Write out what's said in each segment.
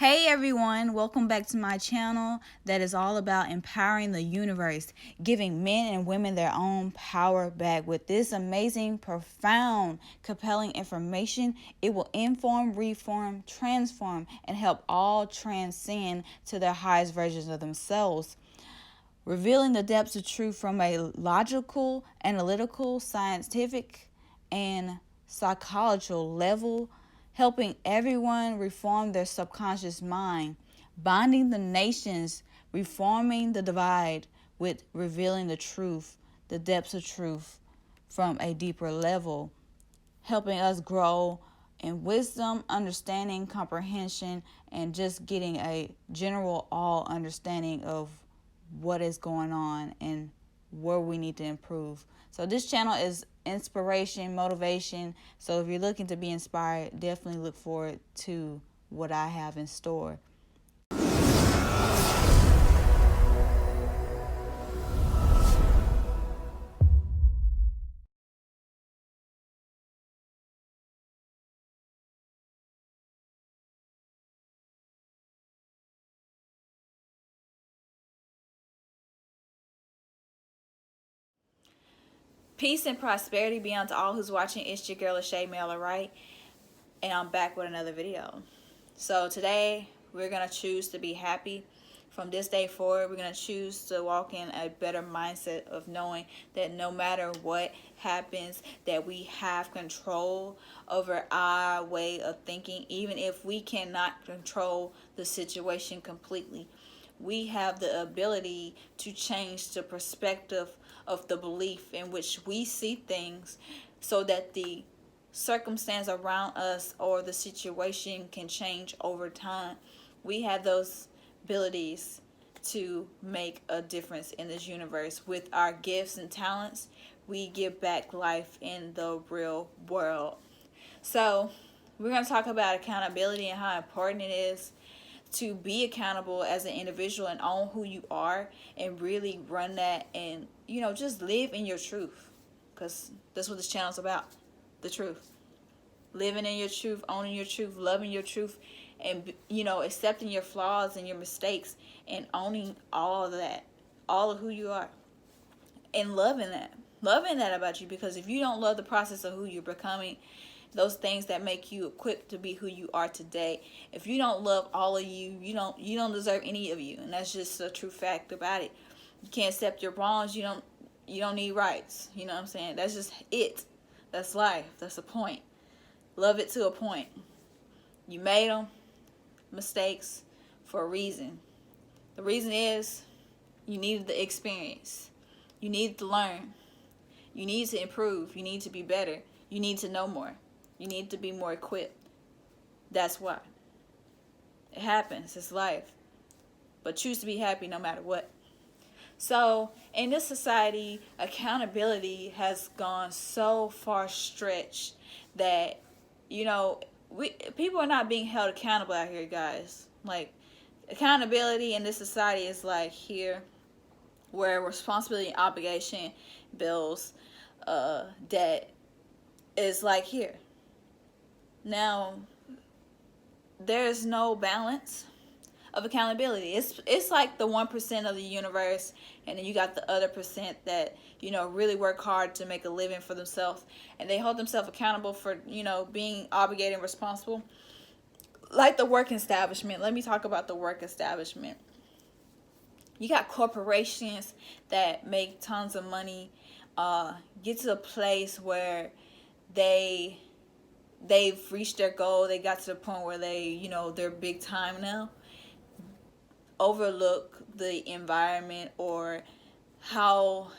Hey everyone, welcome back to my channel that is all about empowering the universe, giving men and women their own power back. With this amazing, profound, compelling information, it will inform, reform, transform, and help all transcend to their highest versions of themselves. Revealing the depths of truth from a logical, analytical, scientific, and psychological level, helping everyone reform their subconscious mind, bonding the nations, reforming the divide with revealing the truth, the depths of truth from a deeper level, helping us grow in wisdom, understanding, comprehension, and just getting a general all understanding of what is going on and where we need to improve. So this channel is inspiration, motivation. So if you're looking to be inspired, definitely look forward to what I have in store. Peace and prosperity be unto all who's watching. It's your girl, Shay Mailer, right? And I'm back with another video. So today we're going to choose to be happy. From this day forward, we're going to choose to walk in a better mindset of knowing that no matter what happens, that we have control over our way of thinking. Even if we cannot control the situation completely, we have the ability to change the perspective of the belief in which we see things, so that the circumstance around us or the situation can change over time. We have those abilities to make a difference in this universe. With our gifts and talents, we give back life in the real world. So we're going to talk about accountability and how important it is to be accountable as an individual and own who you are and really run that, and just live in your truth, because that's what this channel is about. The truth, living in your truth, owning your truth, loving your truth, and accepting your flaws and your mistakes, and owning all of that, all of who you are, and loving that about you. Because if you don't love the process of who you're becoming, those things that make you equipped to be who you are today, if you don't love all of you, you don't deserve any of you. And that's just a true fact about it. You can't accept your wrongs. You don't need rights. You know what I'm saying? That's just it. That's life. That's a point. Love it to a point. You made them mistakes for a reason. The reason is you needed the experience. You needed to learn. You need to improve. You need to be better. You need to know more. You need to be more equipped. That's why. It happens. It's life. But choose to be happy no matter what. So in this society, accountability has gone so far stretched that people are not being held accountable out here, guys. Like, accountability in this society is like here, where responsibility and obligation, bills, debt is like here. Now, there's no balance of accountability. It's like the 1% of the universe, and then you got the other percent that really work hard to make a living for themselves, and they hold themselves accountable for being obligated and responsible. Like the work establishment. Let me talk about the work establishment. You got corporations that make tons of money, get to a place where they've reached their goal. They got to the point where they're big time now. Overlook the environment or how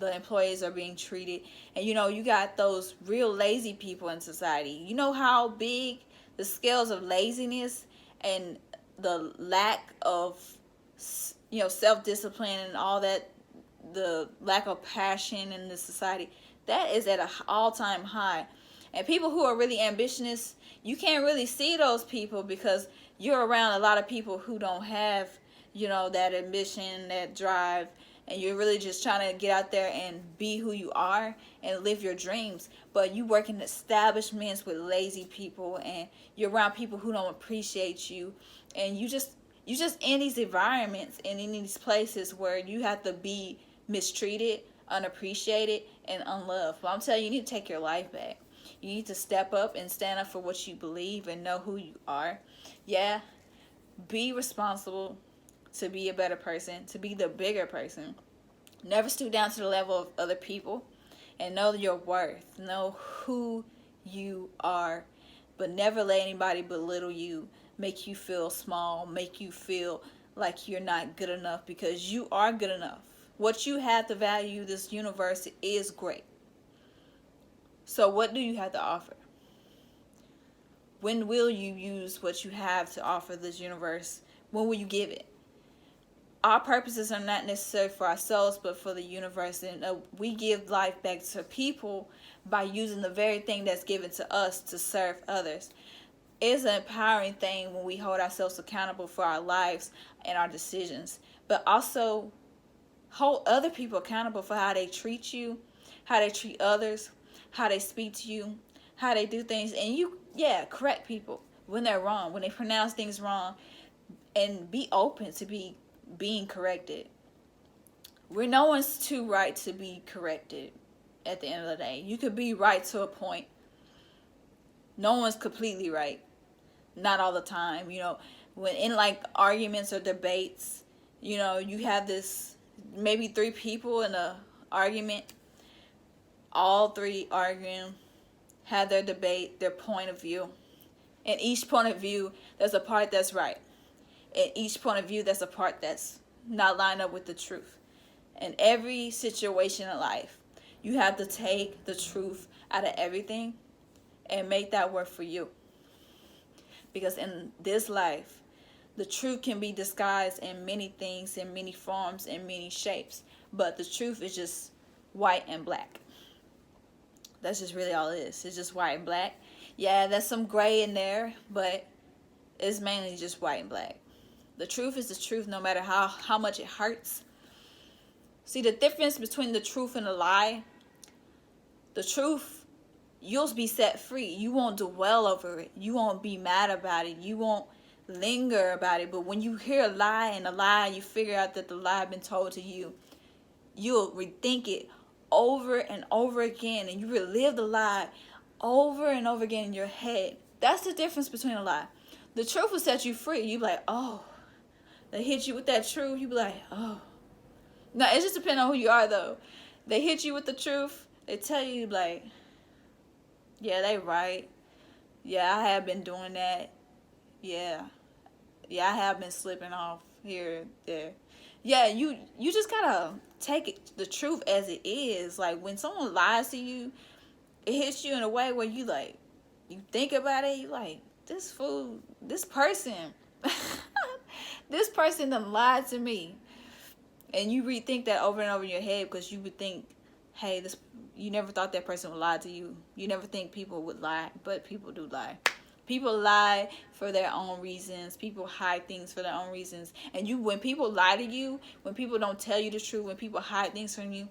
the employees are being treated. And you got those real lazy people in society. You know how big the scales of laziness and the lack of self-discipline and all that, the lack of passion in the society, that is at an all-time high. And people who are really ambitious, you can't really see those people because you're around a lot of people who don't have that ambition, that drive, and you're really just trying to get out there and be who you are and live your dreams, but you work in establishments with lazy people, and you're around people who don't appreciate you, and you just in these environments and in these places where you have to be mistreated, unappreciated, and unloved. Well, I'm telling you, you need to take your life back. You need to step up and stand up for what you believe and know who you are. Yeah, be responsible to be a better person, to be the bigger person. Never stoop down to the level of other people, and know your worth. Know who you are, but never let anybody belittle you, make you feel small, make you feel like you're not good enough, because you are good enough. What you have to value, this universe is great. So what do you have to offer? When will you use what you have to offer this universe? When will you give it? Our purposes are not necessarily for ourselves, but for the universe. And we give life back to people by using the very thing that's given to us to serve others. It's an empowering thing when we hold ourselves accountable for our lives and our decisions, but also hold other people accountable for how they treat you, how they treat others, how they speak to you, how they do things. And correct people when they're wrong, when they pronounce things wrong, and be open to being corrected. We're no one's too right to be corrected at the end of the day. You could be right to a point. No one's completely right. Not all the time. When in like arguments or debates, you have this maybe 3 people in a argument, all 3 arguing, have their debate, their point of view. In each point of view, there's a part that's right. In each point of view, there's a part that's not lined up with the truth. In every situation in life, you have to take the truth out of everything and make that work for you. Because in this life, the truth can be disguised in many things, in many forms, in many shapes. But the truth is just white and black. That's just really all it is. It's just white and black. Yeah, there's some gray in there, but it's mainly just white and black. The truth is the truth, no matter how much it hurts. See, the difference between the truth and the lie, the truth, you'll be set free. You won't dwell over it. You won't be mad about it. You won't linger about it. But when you hear a lie and a lie, you figure out that the lie has been told to you, you'll rethink it over and over again, and you relive the lie over and over again in your head. That's the difference between a lie. The truth will set you free. You be like, oh, they hit you with that truth. You be like, oh. No, it just depends on who you are, though. They hit you with the truth. They tell you, like, yeah, they right. Yeah, I have been doing that. Yeah, I have been slipping off here, there. Yeah, you just gotta take it, the truth as it is. Like, when someone lies to you, it hits you in a way where you think about it, you like, this fool, this person, this person done lied to me. And you rethink that over and over in your head, because you would think, hey, you never thought that person would lie to you. You never think people would lie, but people do lie. People lie for their own reasons. People hide things for their own reasons. And when people lie to you, when people don't tell you the truth, when people hide things from you,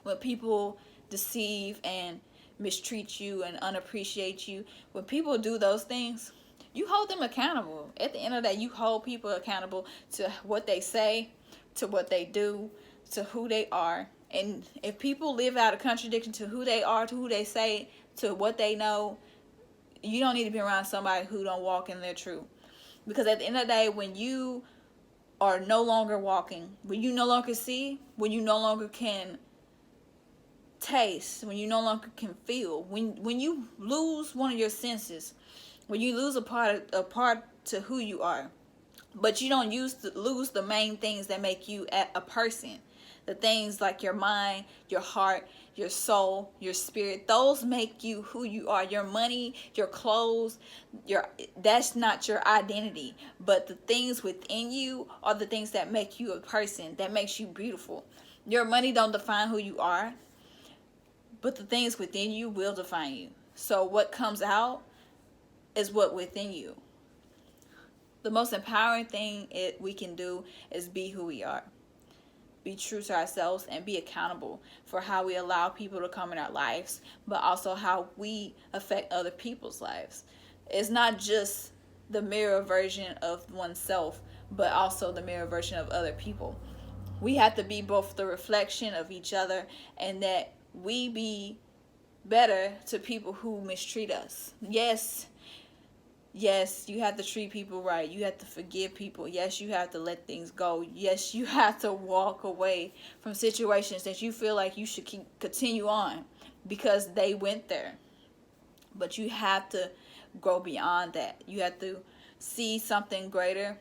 when people deceive and mistreat you and unappreciate you, when people do those things, you hold them accountable. At the end of that, you hold people accountable to what they say, to what they do, to who they are. And if people live out a contradiction to who they are, to who they say, to what they know, you don't need to be around somebody who don't walk in their truth. Because at the end of the day, when you are no longer walking, when you no longer see, when you no longer can taste, when you no longer can feel, when you lose one of your senses, when you lose a part to who you are, but you don't lose the main things that make you a person. The things like your mind, your heart, your soul, your spirit, those make you who you are. Your money, your clothes, that's not your identity. But the things within you are the things that make you a person, that makes you beautiful. Your money don't define who you are, but the things within you will define you. So what comes out is what within you. The most empowering thing we can do is be who we are. be true to ourselves and be accountable for how we allow people to come in our lives, but also how we affect other people's lives. It's not just the mirror version of oneself, but also the mirror version of other people. We have to be both the reflection of each other, and that we be better to people who mistreat us. Yes, you have to treat people right. You have to forgive people. Yes, you have to let things go. Yes, you have to walk away from situations that you feel like you should continue on because they went there. But you have to go beyond that. You have to see something greater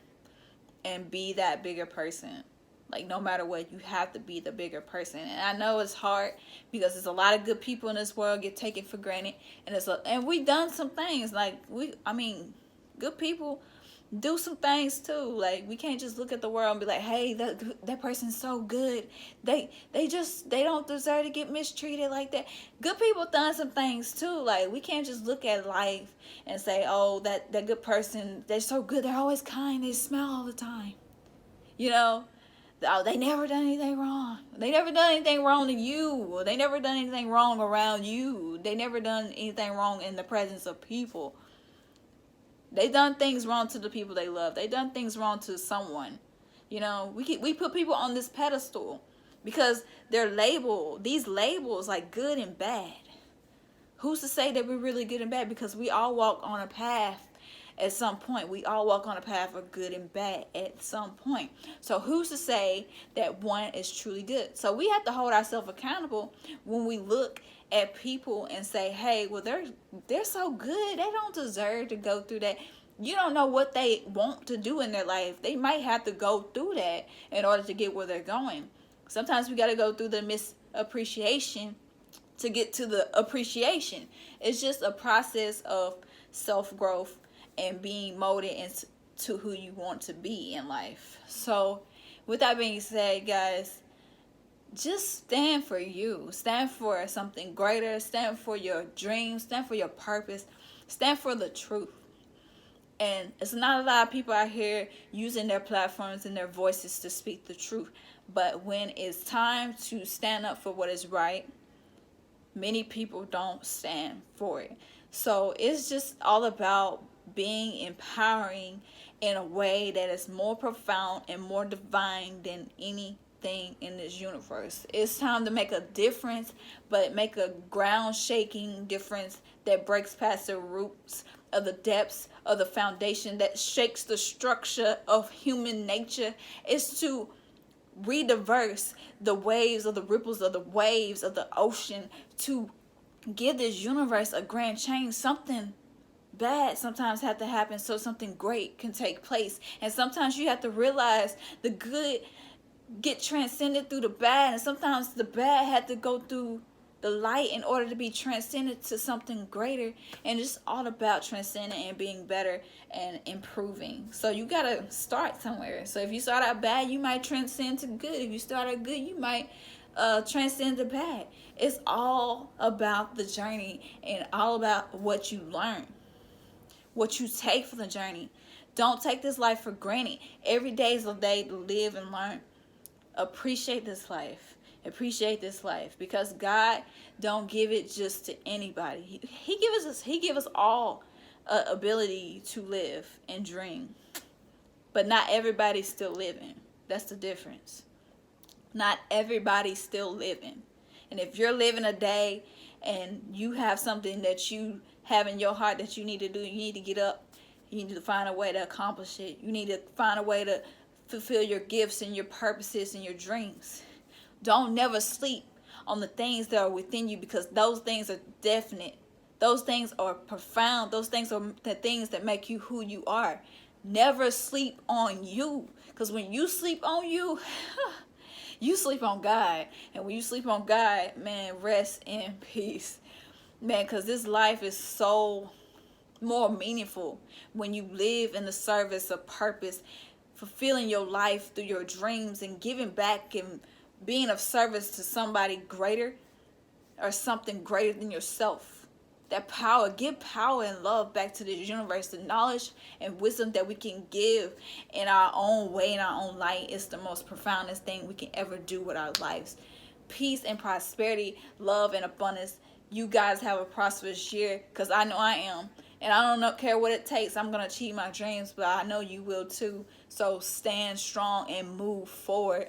and be that bigger person. Like, no matter what, you have to be the bigger person. And I know it's hard because there's a lot of good people in this world get taken for granted. And we've done some things. Like, good people do some things too. Like, we can't just look at the world and be like, hey, that person's so good. They don't deserve to get mistreated like that. Good people done some things too. Like, we can't just look at life and say, oh, that good person, they're so good. They're always kind. They smile all the time. You know? Oh, they never done anything wrong. They never done anything wrong to you. They never done anything wrong around you. They never done anything wrong in the presence of people. They done things wrong to the people they love. They done things wrong to someone. You know, we put people on this pedestal because they're labeled. These labels like good and bad. Who's to say that we're really good and bad? Because we all walk on a path. At some point, we all walk on a path of good and bad at some point. So who's to say that one is truly good? So we have to hold ourselves accountable when we look at people and say, hey, well, they're so good. They don't deserve to go through that. You don't know what they want to do in their life. They might have to go through that in order to get where they're going. Sometimes we got to go through the misappreciation to get to the appreciation. It's just a process of self-growth and being molded into who you want to be in life. So with that being said, guys, just stand for you. Stand for something greater. Stand for your dreams. Stand for your purpose. Stand for the truth. And it's not a lot of people out here using their platforms and their voices to speak the truth. But when it's time to stand up for what is right, many people don't stand for it. So it's just all about being empowering in a way that is more profound and more divine than anything in this universe. It's time to make a difference, but make a ground shaking difference that breaks past the roots of the depths of the foundation that shakes the structure of human nature. Is to rediverse the waves of the ripples of the waves of the ocean, to give this universe a grand change. Something bad sometimes have to happen so something great can take place. And sometimes you have to realize the good get transcended through the bad, and sometimes the bad had to go through the light in order to be transcended to something greater. And it's all about transcending and being better and improving. So you gotta start somewhere. So if you start out bad, you might transcend to good. If you start out good, you might transcend to bad. It's all about the journey and all about what you learn, what you take from the journey. Don't take this life for granted. Every day is a day to live and learn. Appreciate this life. Appreciate this life, because God don't give it just to anybody. He give us all ability to live and dream, but not everybody's still living. That's the difference. Not everybody's still living. And if you're living a day and you have something that you have in your heart that you need to do, you need to get up. You need to find a way to accomplish it. You need to find a way to fulfill your gifts and your purposes and your dreams. Don't never sleep on the things that are within you, because those things are definite. Those things are profound. Those things are the things that make you who you are. Never sleep on you, because when you sleep on you, you sleep on God. And when you sleep on God, man, rest in peace. Man, because this life is so more meaningful when you live in the service of purpose, fulfilling your life through your dreams and giving back and being of service to somebody greater or something greater than yourself. that power, give power and love back to this universe. The knowledge and wisdom that we can give in our own way, in our own light, is the most profoundest thing we can ever do with our lives. Peace and prosperity, love and abundance. You guys have a prosperous year, because I know I am. And I don't care what it takes. I'm going to achieve my dreams, but I know you will too. So stand strong and move forward.